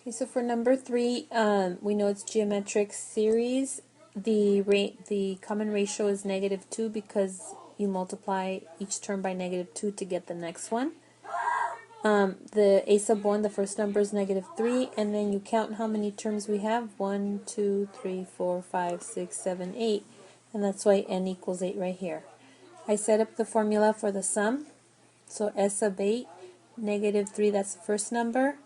Okay, so for number 3, we know it's geometric series. The common ratio is -2 because you multiply each term by -2 to get the next one. The a sub 1, the first number is -3, and then you count how many terms we have. 1, 2, 3, 4, 5, 6, 7, 8, and that's why n equals 8 right here. I set up the formula for the sum. So s sub 8, -3, that's the first number,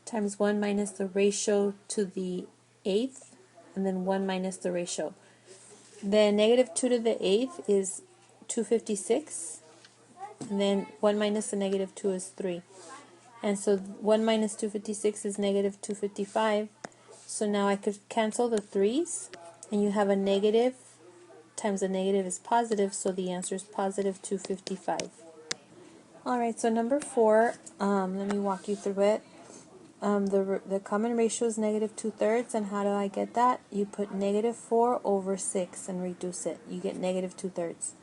times 1 minus the ratio to the 8th, and then 1 minus the ratio. Then -2 to the 8th is 256, and then 1 minus the -2 is 3. And so 1 minus 256 is -255. So now I could cancel the 3's, and you have a negative times a negative is positive, so the answer is positive 255. Alright, so number 4, let me walk you through it. The common ratio is -2/3, and how do I get that? You put -4 over 6 and reduce it. You get -2/3.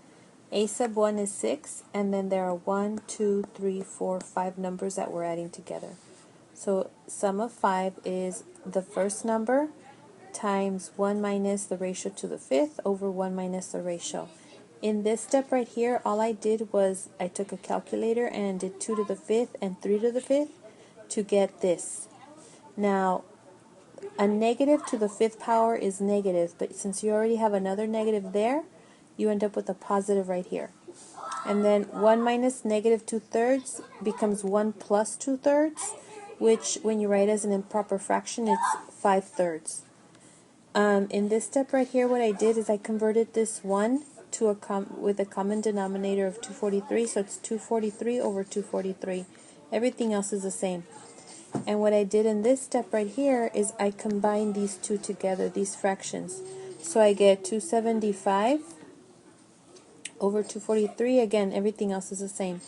A sub 1 is 6, and then there are 1, 2, 3, 4, 5 numbers that we're adding together. So sum of 5 is the first number times 1 minus the ratio to the 5th over 1 minus the ratio. In this step right here, all I did was I took a calculator and did 2 to the 5th and 3 to the 5th to get this. Now, a negative to the 5th power is negative, but since you already have another negative there, you end up with a positive right here. And then 1 minus -2/3 becomes 1 plus 2/3, which when you write as an improper fraction, it's 5/3. In this step right here, what I did is I converted this 1 to with a common denominator of 243, so it's 243 over 243. Everything else is the same. And what I did in this step right here is I combined these two together, these fractions. So I get 275 over 243. Again, everything else is the same.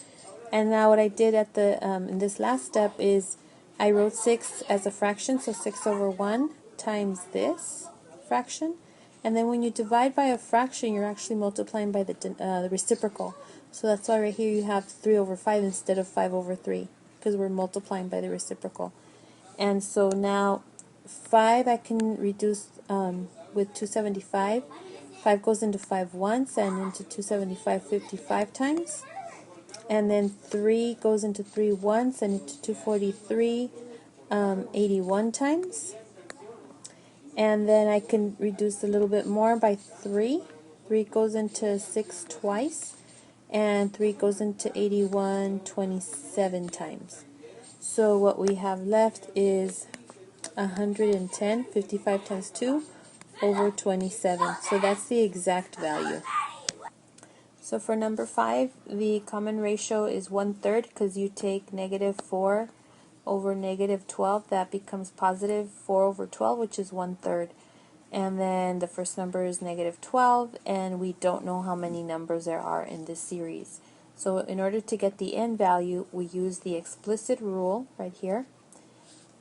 And now what I did at the in this last step is I wrote 6 as a fraction, so 6 over 1 times this fraction. And then when you divide by a fraction, you're actually multiplying by the reciprocal. So that's why right here you have 3 over 5 instead of 5 over 3, because we're multiplying by the reciprocal. And so now 5 I can reduce with 275. 5 goes into 5 once and into 275 55 times. And then 3 goes into 3 once and into 243 81 times. And then I can reduce a little bit more by 3. 3 goes into 6 twice, and 3 goes into 81 27 times. So what we have left is 110, 55 times 2, over 27. So that's the exact value. So for number 5, the common ratio is 1/3, because you take -4 over -12, that becomes positive 4 over 12, which is 1/3. And then the first number is -12, and we don't know how many numbers there are in this series. So in order to get the n value, we use the explicit rule right here,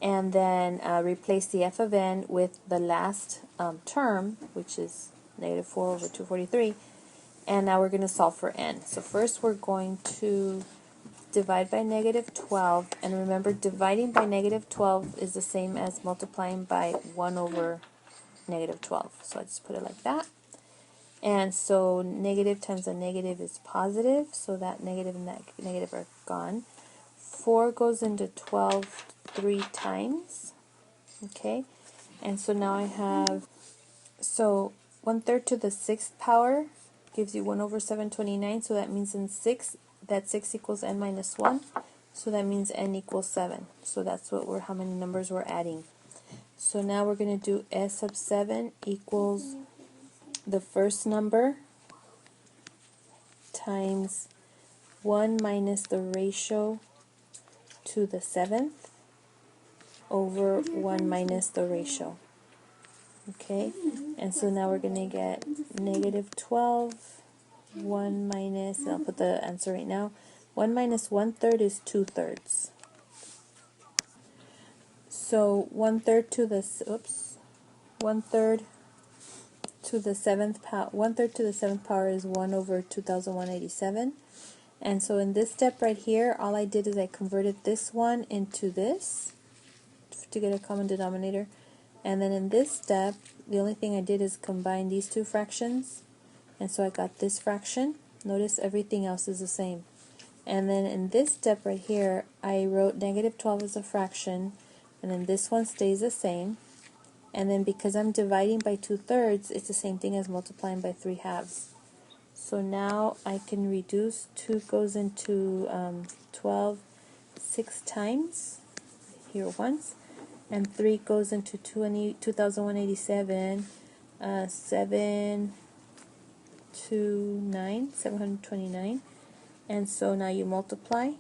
and then replace the f of n with the last term, which is -4 over 243, and now we're going to solve for n. So first we're going to divide by -12, and remember, dividing by -12 is the same as multiplying by 1 over -12. So I just put it like that. And so negative times a negative is positive, so that negative and that negative are gone. 4 goes into 12 3 times. Okay, and so now I have, so 1/3 to the 6th power gives you 1 over 729, so that means in 6, that 6 equals n minus 1, so that means n equals 7. So that's what how many numbers we're adding. So now we're going to do s sub 7 equals the first number times 1 minus the ratio to the 7th over 1 minus the ratio. Okay, and so now we're going to get -12, 1 minus, and I'll put the answer right now, 1 minus 1/3 is 2/3. So 1/3 to the, 1/3 to the 7th power, 1/3 to the 7th power is 1 over 2187. And so in this step right here, all I did is I converted this one into this, to get a common denominator. And then in this step, the only thing I did is combine these two fractions, and so I got this fraction. Notice everything else is the same. And then in this step right here, I wrote negative 12 as a fraction, and then this one stays the same. And then because I'm dividing by 2/3, it's the same thing as multiplying by 3/2. So now I can reduce. 2 goes into 12 6 times, here once, and 3 goes into 2,187, 729, and so now you multiply,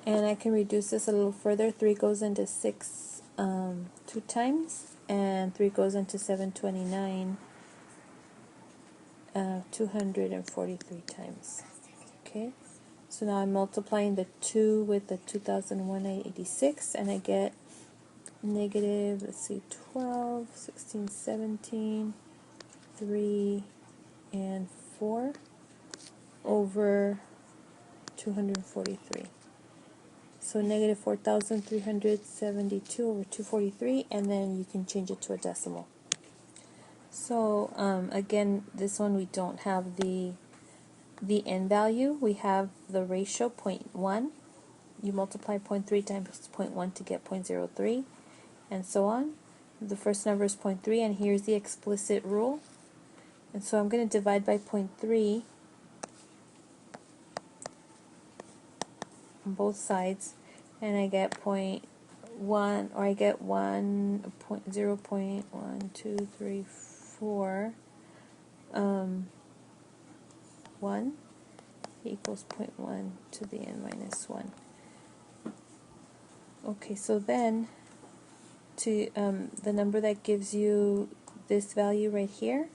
and I can reduce this a little further. 3 goes into 6 2 times, and 3 goes into 729 243 times. Okay, so now I'm multiplying the 2 with the 2,186, and I get negative, let's see, 12, 16, 17, 3, and 4 over 243. So negative 4,372 over 243, and then you can change it to a decimal. So again, this one we don't have the n value. We have the ratio 0.1. You multiply 0.3 times 0.1 to get 0.03, and so on. The first number is 0.3, and here's the explicit rule. And so I'm going to divide by 0.3 on both sides, and I get 0.1, or I get 0.1234 1 equals 0.1 to the n minus 1. Okay, so then to the number that gives you this value right here,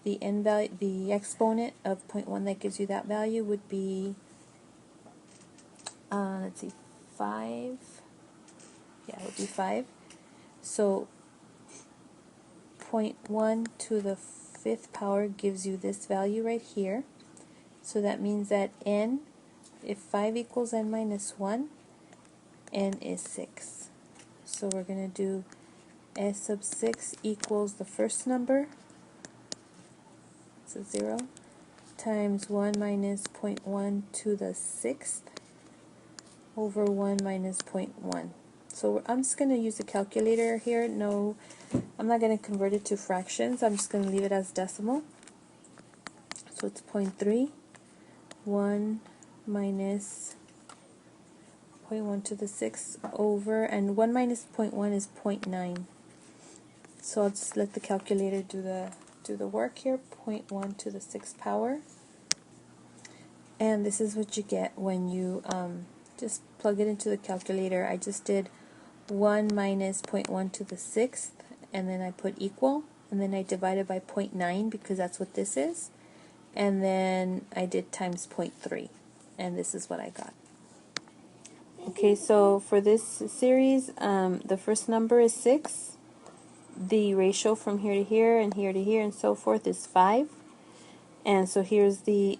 the n value, the exponent of 0.1 that gives you that value would be, let's see, 5. Yeah, it would be 5. So 0.1 to the 5th power gives you this value right here. So that means that n, if 5 equals n minus 1, n is 6. So we're going to do s sub 6 equals the first number, so 0, times 1 minus 0.1 to the 6th over 1 minus 0.1. So I'm just going to use a calculator here. No, I'm not going to convert it to fractions. I'm just going to leave it as decimal. So it's 0.3, 1 minus 0.1 to the 6th over, and 1 minus 0.1 is 0.9. So I'll just let the calculator do the work here. 0.1 to the 6th power. And this is what you get when you just plug it into the calculator. I just did 1 minus 0.1 to the 6th, and then I put equal, and then I divided by 0.9 because that's what this is, and then I did times 0.3, and this is what I got. Okay, so for this series, the first number is 6. The ratio from here to here and here to here and so forth is 5. And so here's the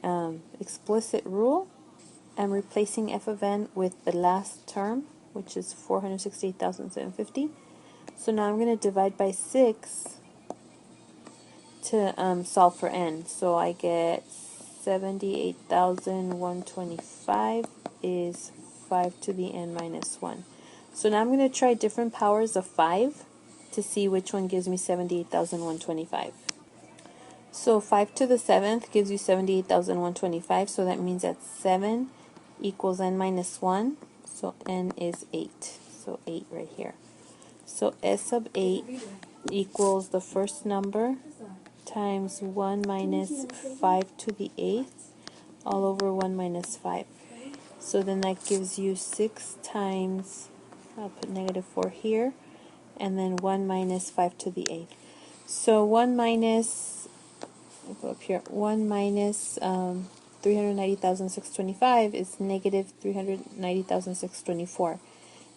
explicit rule. I'm replacing f of n with the last term, which is 468,750. So now I'm going to divide by 6 to solve for n. So I get 78,125 is 5 to the n minus 1. So now I'm going to try different powers of 5 to see which one gives me 78,125. So 5 to the 7th gives you 78,125, so that means that 7 equals n minus 1, so n is 8, so 8 right here. So s sub 8 equals the first number times 1 minus 5 to the 8th all over 1 minus 5. So then that gives you 6 times, I'll put negative 4 here, and then 1 minus 5 to the 8th. So 1 minus, I'll go up here, 1 minus 390,625 is negative 390,624.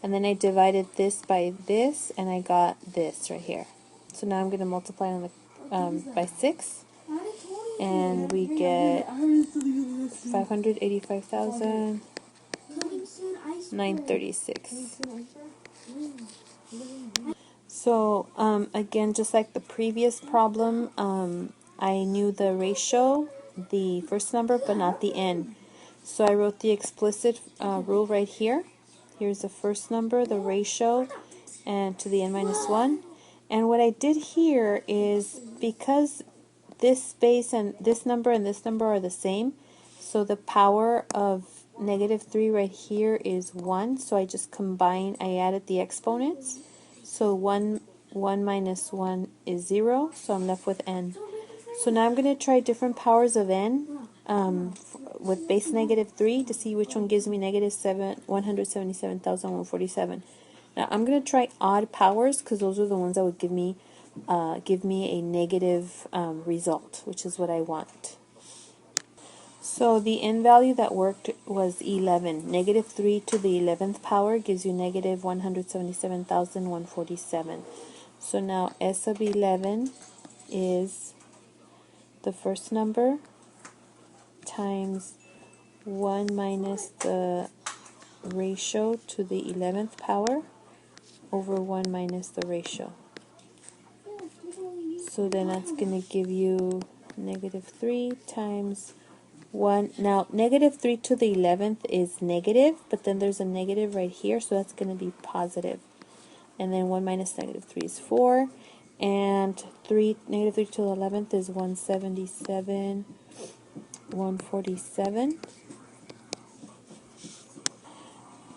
And then I divided this by this, and I got this right here. So now I'm going to multiply on the, by 6, and we get 585,000. 936. So again, just like the previous problem, I knew the ratio, the first number, but not the n. So I wrote the explicit rule right here. Here's the first number, the ratio, and to the n minus 1. And what I did here is, because this space and this number are the same, so the power of negative 3 right here is 1. So I just combined, I added the exponents. So 1 minus 1 is 0, so I'm left with n. So now I'm going to try different powers of n with base negative 3 to see which one gives me negative 177,147. Now I'm going to try odd powers because those are the ones that would give me a negative result, which is what I want. So the n value that worked was 11. Negative 3 to the 11th power gives you negative 177,147. So now S of 11 is the first number times 1 minus the ratio to the 11th power over 1 minus the ratio. So then that's going to give you negative 3 times 1. Now, negative 3 to the 11th is negative, but then there's a negative right here, so that's going to be positive. And then 1 minus negative 3 is 4. And negative 3 to the 11th is 177, 147.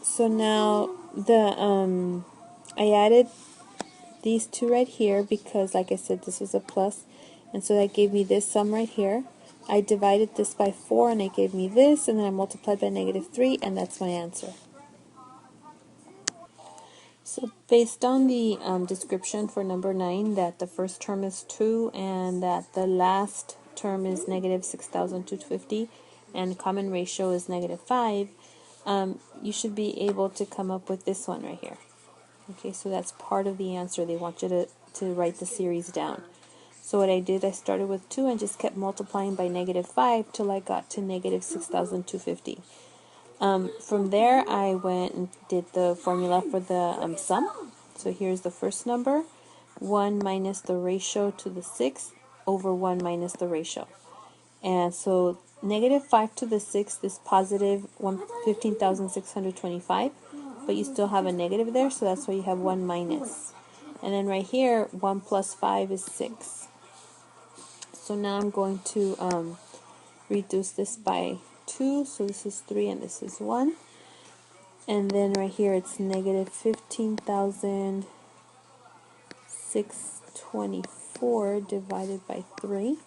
So now I added these two right here because, like I said, this was a plus, and so that gave me this sum right here. I divided this by 4 and it gave me this, and then I multiplied by negative 3, and that's my answer. So based on the description for number 9, that the first term is 2 and that the last term is negative 6,250 and common ratio is negative 5, you should be able to come up with this one right here. Okay, so that's part of the answer. They want you to write the series down. So what I did, I started with 2 and just kept multiplying by negative 5 till I got to negative 6,250. From there, I went and did the formula for the sum. So here's the first number, 1 minus the ratio to the 6 over 1 minus the ratio. And so negative 5 to the 6th is positive 15,625, but you still have a negative there, so that's why you have 1 minus. And then right here, 1 plus 5 is 6. So now I'm going to reduce this by 2, so this is 3 and this is 1. And then right here it's negative 15,624 divided by 3.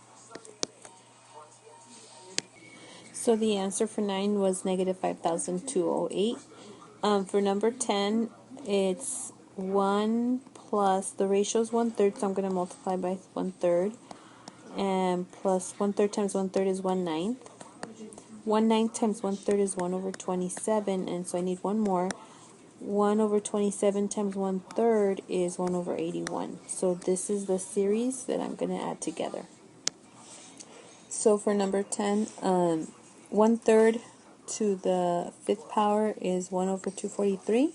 So the answer for 9 was negative 5,208. For number 10, it's 1 plus, the ratio is 1/3, so I'm going to multiply by 1/3. And plus 1/3 times 1/3 is 1/9. 1/9 times 1/3 is 1 over 27, and so I need one more. 1 over 27 times 1/3 is 1 over 81. So this is the series that I'm going to add together. So for number 10, 1/3 to the 5th power is 1 over 243,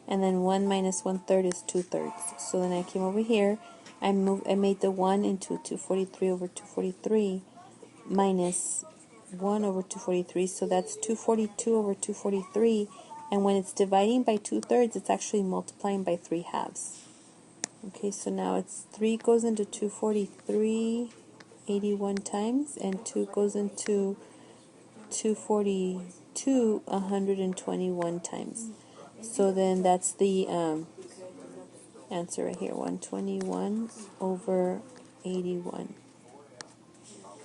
and then 1 minus 1/3 is 2/3. So then I came over here, I made the 1 into 243 over 243 minus 1 over 243, so that's 242 over 243, and when it's dividing by 2/3, it's actually multiplying by 3/2. Okay, so now it's 3 goes into 243 81 times, and 2 goes into 242 121 times. So then that's the answer right here, 121 over 81.